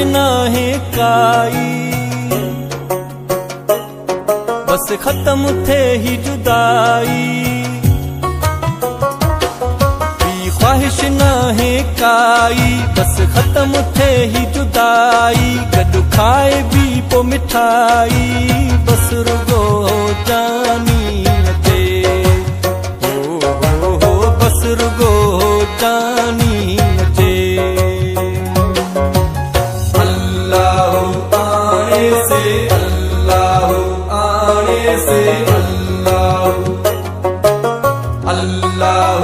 ना है काई, बस खत्म थे ही जुदाई। भी ख्वाहिश ना है काई, बस खत्म थे ही जुदाई। गॾु खाए भी पो मिठाई, बस रुगो जानी ते हो बस रुगो जानी ते। अल्लाह आने से अल्लाह आने से अल्लाह, अल्लाह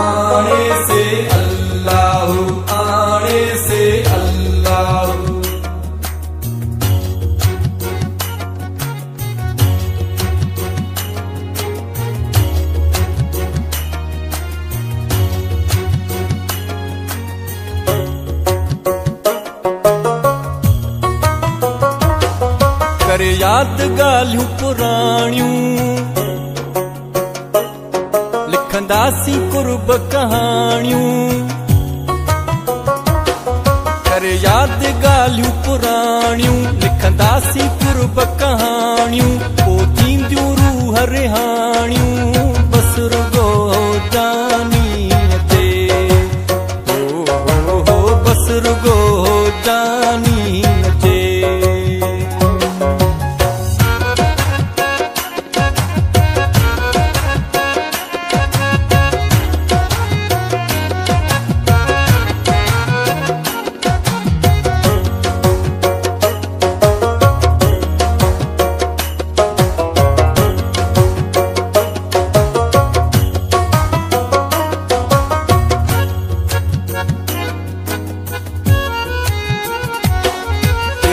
आने से अल्लाह आने से अल्लाह। करे याद ॻाल्हियूं पुराणियूं, लिखंदासीं कुर्ब कहाणियूं। करे याद ॻाल्हियूं पुराणियूं, लिखंदासीं कुर्ब कहाणियूं। पोइ थींदियूं रूह रिहाणियूं, बस रुगो जानी ते हो बस रुगो जानी ते।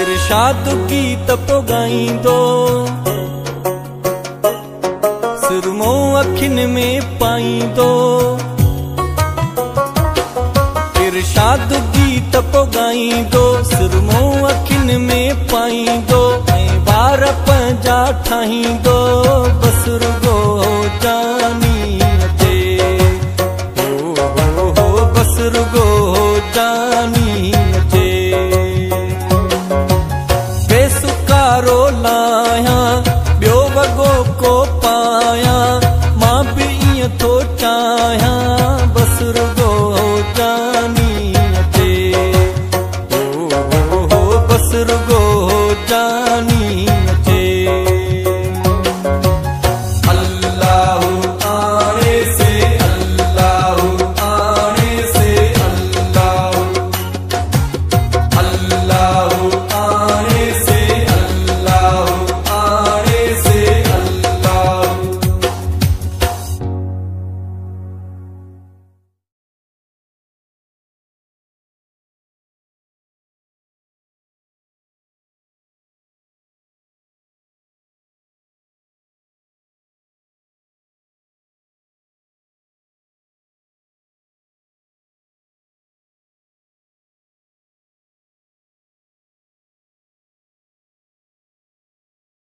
इरशाद गीत पो ॻाईंदो, सुरमो अखियुनि में पाईंदो। इरशाद गीत पो ॻाईंदो, सुरमो अखियुनि में पाईंदो। ऐं वार पंहिंजा ठाहींदो, बस रुगो जानी ते हो बस रुगो जानी ते। बेसुकारो ला